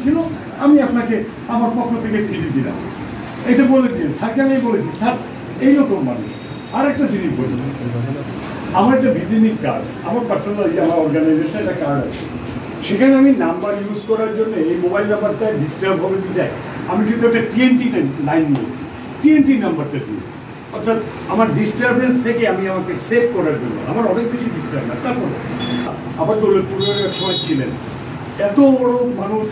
ছিল, আমি আপনাকে আমার পক্ষ থেকে ফিরিয়ে দিলাম। এটা বলে দিন স্যারকে। আমি বলেছি স্যার এইরকম মানুষ। আর একটা জিনিস বলি, আমার একটা ভিজিটিং কার্ড, আমার পার্সোনাল আমার অর্গানাইজেশন একটা কার্ড আছে, সেখানে আমি নাম্বার ইউজ করার জন্য এই মোবাইল নাম্বারটা ডিস্টার্ব হবে বিদায় আমি কিন্তু একটা টিএনটি লাইন নিয়েছি, টিএনটি নাম্বারটা দিয়েছি। অর্থাৎ আমার ডিস্টারবেন্স থেকে আমি আমাকে সেভ করার জন্য, আমার অনেক বেশি ডিস্টার্ব না। তারপরে আবার দৌলতপুরের এক সময় ছিলেন, এত বড় মানুষ,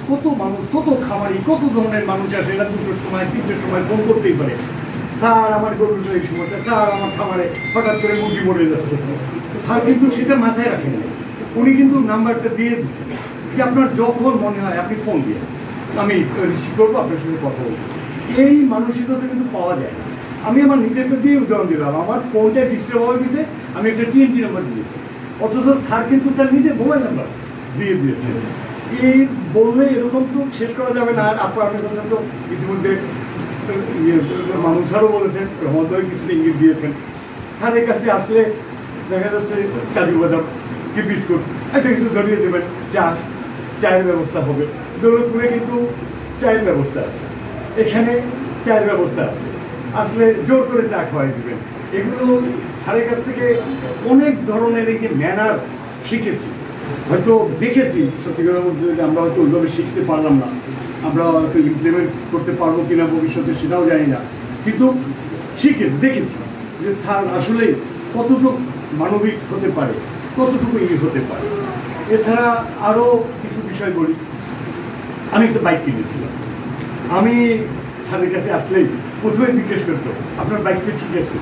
কত খামারি, কত ধরনের মানুষ আসে, এরা 2টোর সময় 3টের সময় ফোন করতেই পারে, স্যার আমার গরুর এই সমস্যা, স্যার আমার খামারে হঠাৎ করে মুরগি মরে যাচ্ছে। স্যার কিন্তু সেটা মাথায় রাখেন, উনি কিন্তু নাম্বারটা দিয়ে দিচ্ছেন যে আপনার যখন মনে হয় আপনি ফোন দিয়ে আমি রিসিভ করবো, আপনার সাথে কথা বলবো। এই মানসিকতা কিন্তু পাওয়া যায় না। আমি আমার নিজেকে দিয়ে উদাহরণ দিলাম, আমার ফোনটা ডিস্টার্ব হবে দিতে আমি একটা টিএনটি নাম্বার দিয়েছি, অথচ স্যার কিন্তু তার নিজের মোবাইল নাম্বার দিয়ে দিয়েছে। এই বললে এরকম তো শেষ করা যাবে না। আর আপনার কথা তো ইতিমধ্যে মানুষ স্যারও বলেছেন, রহমত ভাই কিছু ইঙ্গিত দিয়েছেন। স্যারের কাছে আসলে দেখা যাচ্ছে কাজু বাদাম কি বিস্কুট একটা কিছু ধরিয়ে দেবেন, চায়ের ব্যবস্থা হবে। দৌলতপুরে কিন্তু চায়ের ব্যবস্থা আছে, এখানে চায়ের ব্যবস্থা আছে, আসলে জোর করে চা খাওয়াই দেবেন। এগুলো স্যারের কাছ থেকে অনেক ধরনের এই যে ম্যানার শিখেছি, হয়তো দেখেছি সত্যিকারের মধ্যে আমরা হয়তো ওইভাবে শিখতে পারলাম না, আমরা হয়তো ইমপ্লিমেন্ট করতে পারবো কিনা ভবিষ্যতে সেটাও জানি না, কিন্তু দেখেছি যে স্যার আসলে কতটুকু মানবিক হতে পারে, কতটুকু হতে পারে। এছাড়া আরও কিছু বিষয় বলি, আমি একটা বাইক কিনেছিলাম। আমি স্যারের কাছে আসলেই প্রথমে জিজ্ঞেস করতো আপনার বাইকটা ঠিক আছে।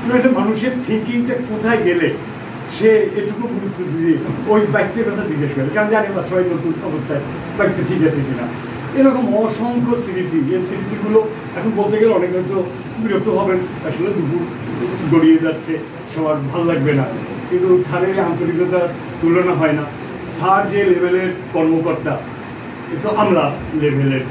তো একটা মানুষের থিঙ্কিংটা কোথায় গেলে সে এটুকু গুরুত্ব দিয়ে ওই বাইকটার কথা জিজ্ঞেস করে, কারণ জানি বা সবাই নতুন অবস্থায় বাইকটা ঠিক আছে কিনা। এরকম অসংখ্য স্মৃতি, এই স্মৃতিগুলো এখন বলতে গেলে অনেক হয়তো বিরক্ত হবেন, আসলে দুপুর গড়িয়ে যাচ্ছে, সবার ভালো লাগবে না, কিন্তু স্যারের আন্তরিকতার তুলনা হয় না। স্যার যে লেভেলের কর্মকর্তা, এ তো আমরা লেভেলের।